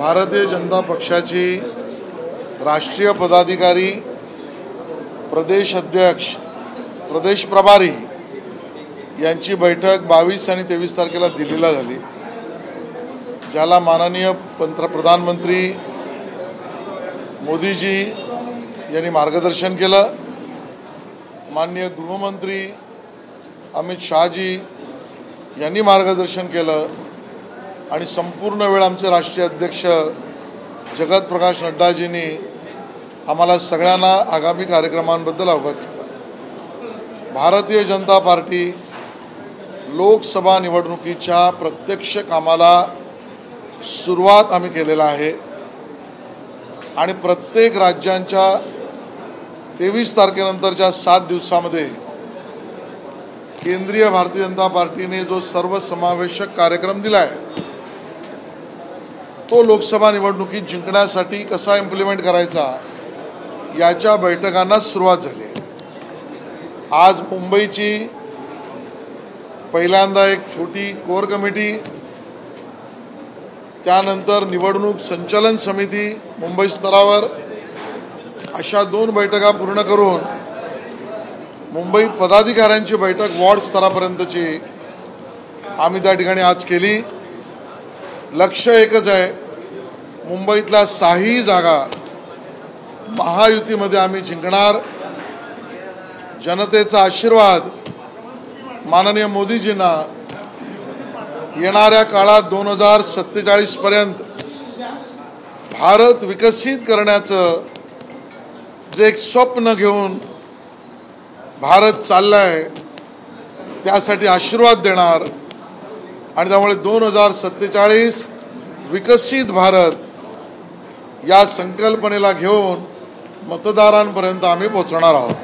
भारतीय जनता पक्षाची राष्ट्रीय पदाधिकारी, प्रदेश अध्यक्ष, प्रदेश प्रभारी यांची बैठक 22 आणि 23 तारखेला दिल्लीला झाली, ज्याला माननीय प्रधानमंत्री मोदीजी यांनी मार्गदर्शन केलं। माननीय गृहमंत्री अमित शहाजी यांनी मार्गदर्शन केलं आणि संपूर्ण वेळ आमचे राष्ट्रीय अध्यक्ष जगत प्रकाश नड्डाजींनी आम्हाला सगळ्यांना आगामी कार्यक्रमांबद्दल अवगत केलं। भारतीय जनता पार्टी लोकसभा निवडणुकीच्या प्रत्यक्ष कामाला सुरुवात आम्ही केलेला आहे आणि प्रत्येक राज्यांच्या 23 तारखेनंतरच्या 7 दिवसांमध्ये केंद्रीय भारतीय जनता पार्टीने जो सर्वसमावेशक कार्यक्रम दिला आहे तो लोकसभा निवडणुकीत जिंकण्यासाठी कसा इम्प्लिमेंट करायचा याच्या बैठकांना सुरुवात झाली। आज मुंबईची पहिल्यांदा एक छोटी कोर कमिटी, त्यानंतर निवडणूक संचालन समिती मुंबई स्तरावर, अशा 2 बैठका पूर्ण करून मुंबई पदाधिकाऱ्यांची बैठक वॉर्ड स्तरापर्यंतची आम्ही त्या ठिकाणी आज केली। लक्ष्य एकच आहे, मुंबईतल्या 6ही जागा महायुतीमध्ये आम्ही जिंकणार। जनतेचा आशीर्वाद माननीय मोदीजींना येणाऱ्या काळात 2047 पर्यंत भारत विकसित करण्याचं जे एक स्वप्न घेऊन भारत चाललाय त्यासाठी आशीर्वाद देणार आणि त्यामुळे 2047 विकसित भारत या संकल्पनेला घेऊन मतदारांपर्यंत आम्ही पोहोचणार आहोत।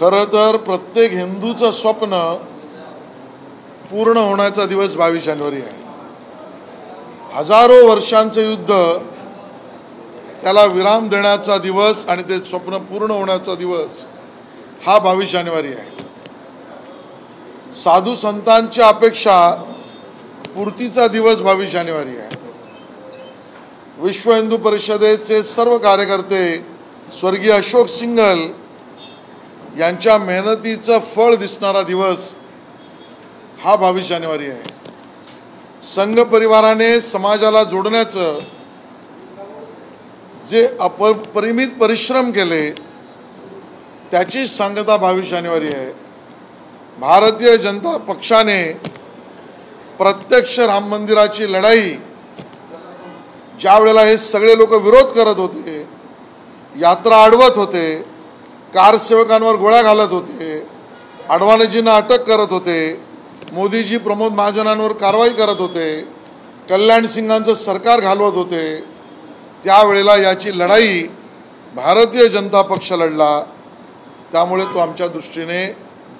खरं तर प्रत्येक हिंदूचं स्वप्न पूर्ण होण्याचा दिवस 22 जानेवारी आहे। हजारो वर्षांचं युद्ध त्याला विराम देण्याचा दिवस आणि ते स्वप्न पूर्ण होण्याचा दिवस हा 22 जानेवारी आहे। साधू संतांची अपेक्षा पूर्तीचा दिवस 22 जानेवारी आहे। विश्व हिंदू परिषदेचे सर्व कार्यकर्ते स्वर्गीय अशोक सिंघल यांच्या मेहनतीचं फळ दिसणारा दिवस हा 22 जानेवारी आहे। संघ परिवाराने समाजाला जोडण्याचं जे अपरिमित परिश्रम केले त्याची सांगता 22 जानेवारी आहे। भारतीय जनता पक्षाने प्रत्यक्ष राम मंदिराची लढाई ज्या वेळेला हे सगळे लोक विरोध करत होते, यात्रा अडवत होते, कारसेवकांवर गोळ्या घालत होते, अडवाणीजींना अटक करत होते, मोदीजी प्रमोद महाजनांवर कारवाई करत होते, कल्याण सिंगांचं सरकार घालवत होते, त्यावेळेला याची लढाई भारतीय जनता पक्ष लढला। त्यामुळे तो आमच्या दृष्टीने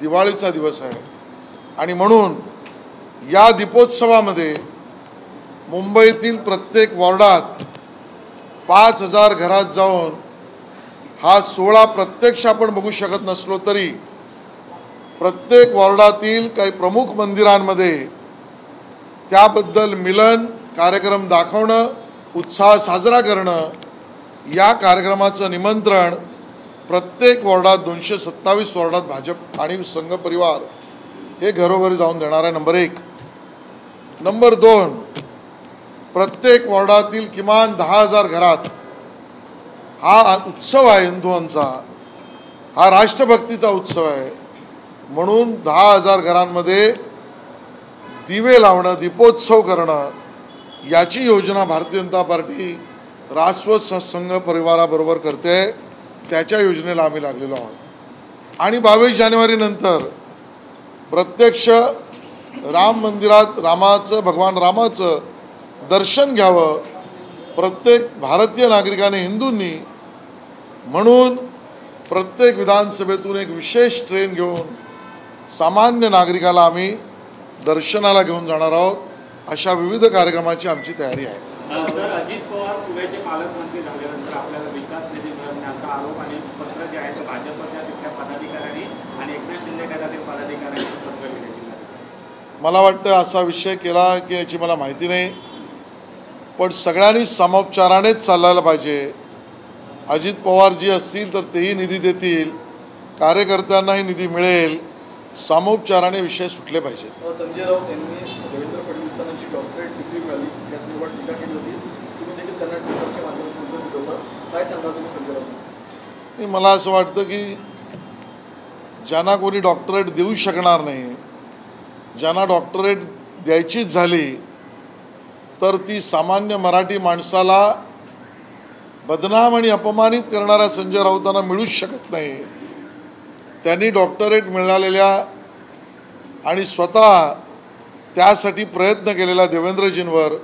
दिवाळीचा दिवस आहे आणि म्हणून या दीपोत्सवामध्ये मुंबईतील प्रत्येक वॉर्डात 5000 घरात जाऊन हा सोहळा प्रत्यक्ष आपण बघू शकत नसलो तरी प्रत्येक वॉर्डातील काही प्रमुख मंदिरांमध्ये त्याबद्दल मिलन कार्यक्रम दाखवणं, उत्साह साजरा करणं, या कार्यक्रमाचं निमंत्रण प्रत्येक वॉर्डात 227 वॉर्डात भाजप आणि संघ परिवार हे घरोघरी जाऊन देणार आहे। नंबर 1। नंबर 2, प्रत्येक वॉर्डातील किमान 10,000 घरात हा उत्सव आहे हिंदुंचा, हा राष्ट्रभक्तीचा उत्सव आहे, म्हणून 10,000 घरांमध्ये दिवे लावणं, दीपोत्सव करणं याची योजना भारतीय जनता पार्टी राष्ट्र संघ परिवाराबरोबर करते। त्याच्या योजनेला आम्ही लागलेलो आहोत आणि 22 जानेवारी नंतर प्रत्यक्ष राम मंदिरात भगवान रामाचं दर्शन घ्यावं प्रत्येक भारतीय नागरिकाने, हिंदूंनी, म्हणून प्रत्येक विधानसभेतून एक विशेष ट्रेन घेऊन सामान्य नागरिकाला आम्ही दर्शनाला घेऊन जाणार आहोत। अशा विविध कार्यक्रमाची आमची तयारी आहे। मुंबईचे पालकमंत्री झाल्यानंतर आपल्याला विकास निधी मिळण्याचा आरोप आणि पत्र जे आहे ते भाजपच्या तिथल्या पदाधिकाऱ्यांनी आणि एकनाथ शिंदे गटातील पदाधिकाऱ्यांनी पत्र लिहिलेले. मला वाटतं असा विषय केला की याची मला माहिती नाही, पण सगळ्यांनी समोपचारानेच चालायला पाहिजे. अजित पवार जी असतील तर तेही निधी देतील, कार्यकर्त्यांनाही निधी मिळेल, समोपचाराने विषय सुटले पाहिजेत. संजय राऊत यांनी देवेंद्र फडणवीसांची डॉक्टरेट डिग्री मिळाली या संदर्भात टीका केली होती. तुम्ही देखील त्यांना ट्विटरच्या माध्यमातून उत्तर दिलं होतं. काय सांगाल तुम्ही संजय राऊत? मला असं वाटतं की ज्यांना कोणी डॉक्टरेट देऊ शकणार नाही, ज्यांना डॉक्टरेट द्यायचीच झाली तर ती सामान्य मराठी माणसाला बदनाम आणि अपमानित करणाऱ्या संजय राऊतांना मिळूच शकत नाही. त्यांनी डॉक्टरेट मिळालेल्या आणि स्वतः त्यासाठी प्रयत्न केलेल्या देवेंद्रजींवर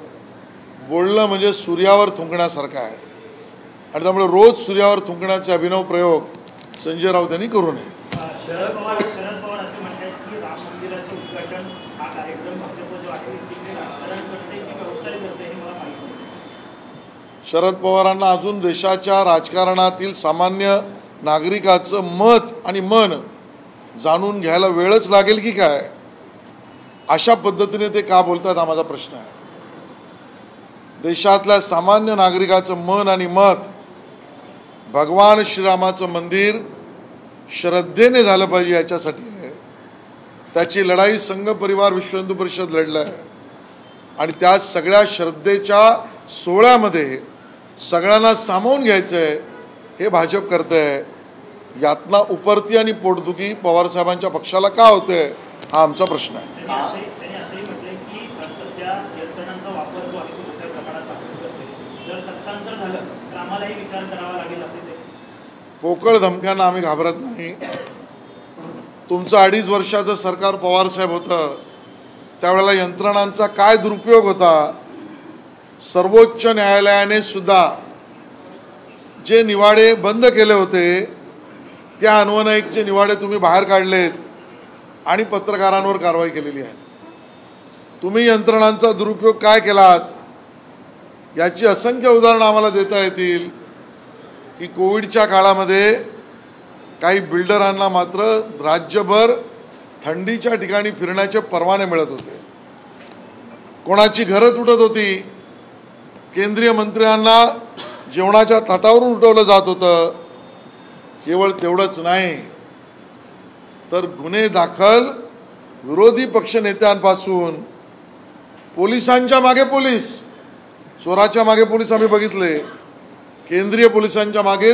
बोलणं म्हणजे सूर्यावर थुंकण्यासारखं आहे, आणि त्यामुळे रोज सूर्यावर थुंकण्याचे अभिनव प्रयोग संजय राऊत यांनी करू नये. शरद पवार असे म्हणतात की राम मंदिराचे उद्घाटन हा कार्यक्रम भाजप जो आहे तिथे राजकारण करते की व्यवसाय करते हे मला माहिती नाही. शरद पवारांना अजून देशाच्या राजकारणातील सामान्य नागरिकाचं मत आणि मन जाणून घ्यायला वेळच लागेल की काय? अशा पद्धतीने ते का बोलतात हा माझा प्रश्न आहे. देशातल्या सामान्य नागरिकाचं मन आणि मत भगवान श्रीरामाचं मंदिर श्रद्धेने झालं पाहिजे याच्यासाठी आहे. त्याची लढाई संघ परिवार विश्व हिंदू परिषद लढलं आहे, आणि त्या सगळ्या श्रद्धेच्या सोहळ्यामध्ये सगळ्यांना सामावून घ्यायचं आहे हे भाजप करते आहे. यातना उपरती आणि पोटदुखी पवारसाहेबांच्या पक्षाला का होते हा आमचा प्रश्न आहे. त्यांनी असंही म्हटलंय की सध्या यंत्रणांचा वापर जो आहे तो मोठ्या प्रमाणात भाजप करते. जर सत्तांतर झालं तर आम्हालाही विचार करावा लागेल असे ते. पोकळ धमक्यांना आम्ही घाबरत नाही. तुमचं 2.5 वर्षाचं सरकार पवारसाहेब होतं त्यावेळेला यंत्रणांचा काय दुरुपयोग होता. सर्वोच्च न्यायालयाने सुद्धा जे निवाडे बंद केले होते त्या अनवनाईकचे निवाडे तुम्ही बाहेर काढलेत आणि पत्रकारांवर कारवाई केलेली आहे. तुम्ही यंत्रणांचा दुरुपयोग काय केलात याची असंख्य उदाहरणं आम्हाला देता येतील. की कोविडच्या काळामध्ये काही बिल्डरांना मात्र राज्यभर थंडीच्या ठिकाणी फिरण्याचे परवाने मिळत होते, कोणाची घरं तुटत होती, केंद्रीय मंत्र्यांना जेवणाच्या ताटावरून उठवलं जात होतं. केवळ तेवढंच नाही तर गुन्हे दाखल विरोधी पक्षनेत्यांपासून पोलिसांच्या मागे पोलीस, चोराच्या मागे पोलीस आम्ही बघितले, केंद्रीय पोलिसांच्या मागे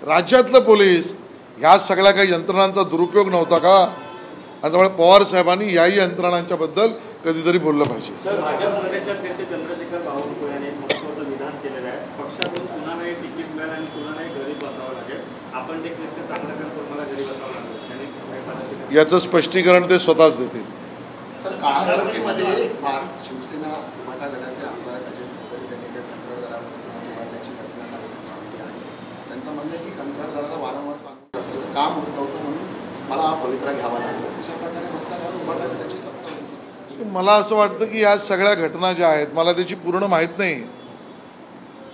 राज्यातलं पोलीस, ह्या सगळ्या काही यंत्रणांचा दुरुपयोग नव्हता का? आणि त्यामुळे पवार साहेबांनी याही यंत्रणांच्या बद्दल कधीतरी बोललं पाहिजे. सर, भाजप प्रदेशाध्यक्ष चंद्रशेखर बावनकुळे यांनी महत्त्वाचं विधान केलेलं आहे. पक्षातून कुणालाही तिकीट मिळेल आणि कुणालाही घरी बसावं लागेल. आपण देखील चांगलं काम करून मला घरी बसावं लागेल याचं स्पष्टीकरण ते स्वतःच देतील. सर, काळामध्ये शिवसेना मराठा गटाचे आमदार अजय सत्तारी त्यांनी कंत्राटदारावर निवडण्याची घटना आहे. त्यांचं म्हणणं आहे की कंत्राटदाराला वारंवार सांगून रस्त्याचं काम होत नव्हतं म्हणून मला हा पवित्रा घ्यावा लागला. अशा प्रकारे मतदारावर उभारण्या गटाची सत्ता होती. मला असं वाटतं की या सगळ्या घटना ज्या आहेत मला त्याची पूर्ण माहीत नाही.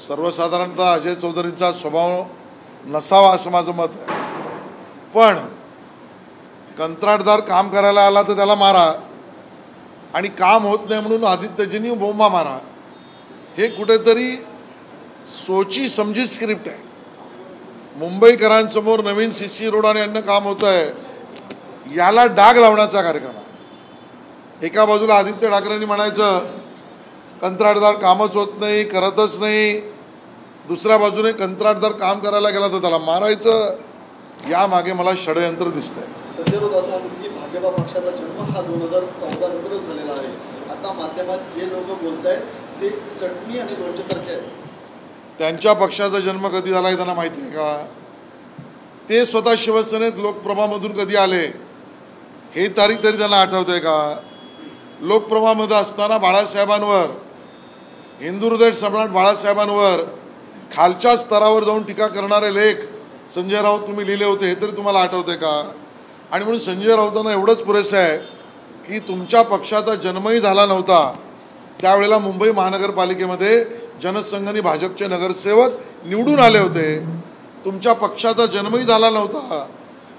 सर्वसाधारणतः अजय चौधरींचा स्वभाव नसावा असं माझं मत आहे. पण कंत्राटदार काम करायला आला तर त्याला मारा, आणि काम होत नाही म्हणून आदित्यजींनी बोंबा मारा, हे कुठेतरी सोची समजी स्क्रिप्ट आहे. मुंबईकरांसमोर नवीन CC रोड आणि अन्य काम होतं आहे, याला डाग लावण्याचा कार्यक्रम आहे. एका बाजूला आदित्य ठाकरेंनी म्हणायचं कंत्राटदार कामच होत नाही, करतच नाही, दुसऱ्या बाजूने कंत्राटदार काम करायला गेला तर त्याला मारायचं. यामागे मला षडयंत्र दिसतंय. संजय राऊत असं म्हणतात की भाजपा पक्षाचा जन्म हा 2014 नंतरच झालेला आहे. आता माध्यमात जे लोक बोलत आहेत ते चटणी आणि लोणच्यासारखे आहे. त्यांच्या पक्षाचा जन्म कधी झाला आहे त्यांना माहिती आहे का? ते स्वतः शिवसेनेत लोकप्रभामधून कधी आले हे तारीख तरी त्यांना आठवतंय का? लोकप्रभामध्ये असताना बाळासाहेबांवर, हिंदू हृदय सम्राट बाळासाहेबांवर खालच्या स्तरावर जाऊन टीका करणारे लेख संजय राऊत तुम्ही लिहिले होते, हे तरी तुम्हाला आठवतंय का? आणि म्हणून संजय राऊतांना एवढंच पुरेसं आहे की तुमच्या पक्षाचा जन्मही झाला नव्हता त्यावेळेला मुंबई महानगरपालिकेमध्ये जनसंघ आणि भाजपचे नगरसेवक निवडून आले होते. तुमच्या पक्षाचा जन्मही झाला नव्हता.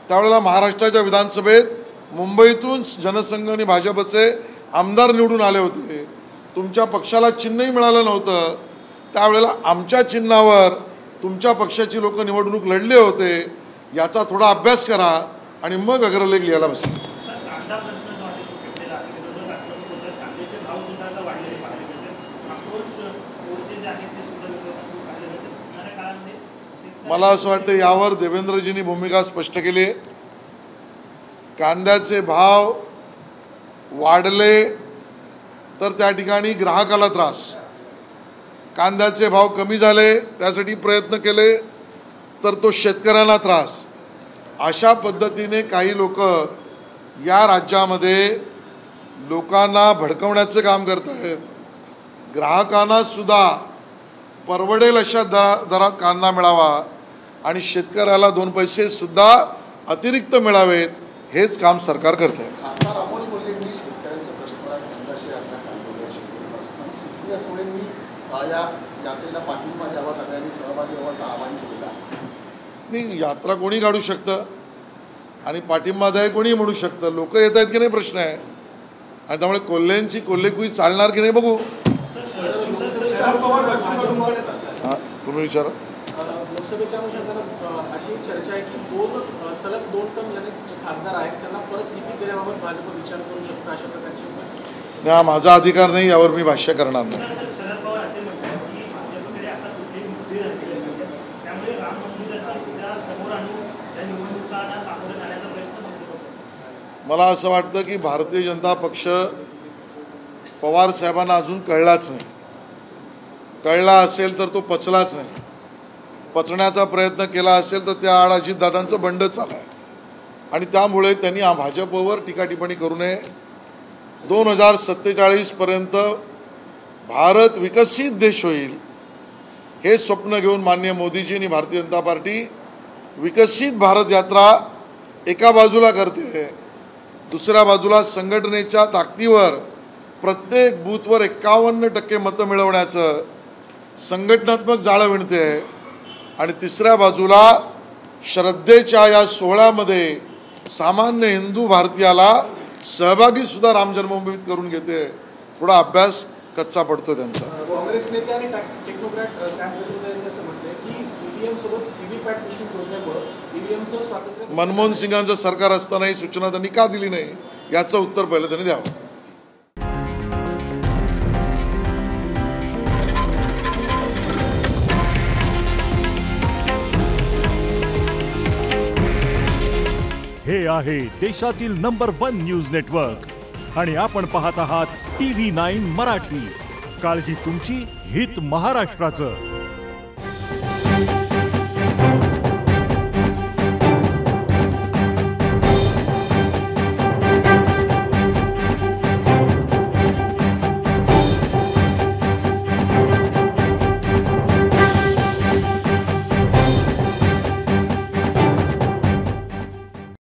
त्यावेळेला महाराष्ट्राच्या विधानसभेत मुंबईतून जनसंघ आणि भाजपचे आमदार निवडून आले होते. तुमच्या पक्षाला चिन्हही मिळालं नव्हतं. त्यावेळेला आमच्या चिन्हावर तुमच्या पक्षाची लोक निवडणूक लढले होते. याचा थोडा अभ्यास करा आणि मग अग्रलेख लिहायला बसा. मला असं वाटतं यावर देवेंद्रजींनी भूमिका स्पष्ट केली आहे. कांद्याचे भाव वाढले तर त्या ठिकाणी ग्राहकाला त्रास, कांद्याचे भाव कमी झाले त्यासाठी प्रयत्न केले तर तो शेतकऱ्यांना त्रास. अशा पद्धतीने काही लोक या राज्यामध्ये लोकांना भडकवण्याचे काम करत आहेत. ग्राहकांना सुद्धा परवडेल अशा दरात कांदा मिळावा आणि शेतकऱ्याला 2 पैसे सुद्धा अतिरिक्त मिळावेत, हेच काम सरकार करत आहे. खासदार अमोल कोल्हेंनी शेतकऱ्यांच्या प्रश्नावर संघर्ष यात्रा काढलेली आहे. सुप्रिया सुळेंनी या यात्रेला पाठिंबा द्यावा, सगळ्यांनी सहभागी व्हावं आवाहन केलेलं आहे. नाही, यात्रा कोणी काढू शकतं आणि पाठिंबा द्याय कोणी म्हणू शकतं. लोक येत आहेत की नाही प्रश्न आहे. आणि त्यामुळे कोल्हेंची कोल्हेकुई चालणार की नाही बघू. हां, तुम्ही विचारा. लोकसभेच्या अनुषंगाने अशी चर्चा आहे की सलग 2 टर्म ज्याने खासदार आहेत त्यांना परत तिकीट देण्याबाबत भाजप विचार करू शकतो, अशा प्रकारची. नाही, माझा अधिकार नाही, यावर मी भाष्य करणार नाही. शरद पवार असे म्हणतात की भाजपकडे आता कुठलेही मुद्दे राहिलेले नाहीत, त्यामुळे राम मंदिराचा मुद्दा समोर आणून त्या निवडणुकांना सामोरे जाण्याचा प्रयत्न करतो. मला असं वाटतं की भारतीय जनता पक्ष पवार साहेबांना अजून कळलाच नाही. कळला असेल तर तो पचलाच नाही. पचण्याचा प्रयत्न केला असेल तर त्या आड अजितदादांचं बंड चालू आहे आणि त्यामुळे त्यांनी भाजपवर टीका टिप्पणी करू नये. 2047 पर्यंत भारत विकसित देश होईल हे स्वप्न घेऊन माननीय मोदीजी आणि भारतीय जनता पार्टी विकसित भारत यात्रा एका बाजूला करते, दुसऱ्या बाजूला संघटनेच्या ताकदीवर प्रत्येक बूथवर 51% मतं मिळवण्याचं संघटनात्मक जाळं विणते आणि तिसऱ्या बाजूला श्रद्धेच्या या सोहळ्यामध्ये सामान्य हिंदू भारतीयाला सहभागी सुद्धा राम जन्मभूमीत करून घेते. थोडा अभ्यास कच्चा पडतो त्यांचा. काँग्रेस नेते आणि टेक्नोक्रॅट सॅम पित्रोदा यांनी असं म्हटलंय की ईव्हीएम सोबत व्हीव्हीपॅट मशीन जोडण्यामुळे ईव्हीएमचं स्वातंत्र्य. मनमोहन सिंगांचं सरकार असतानाही सूचना त्यांनी का दिली नाही याचं उत्तर पहिलं त्यांनी द्यावं. हे आहे देशातील नंबर 1 न्यूज नेटवर्क आणि आपण पाहत आहात TV9 मराठी. काळजी तुमची, हित महाराष्ट्राचं.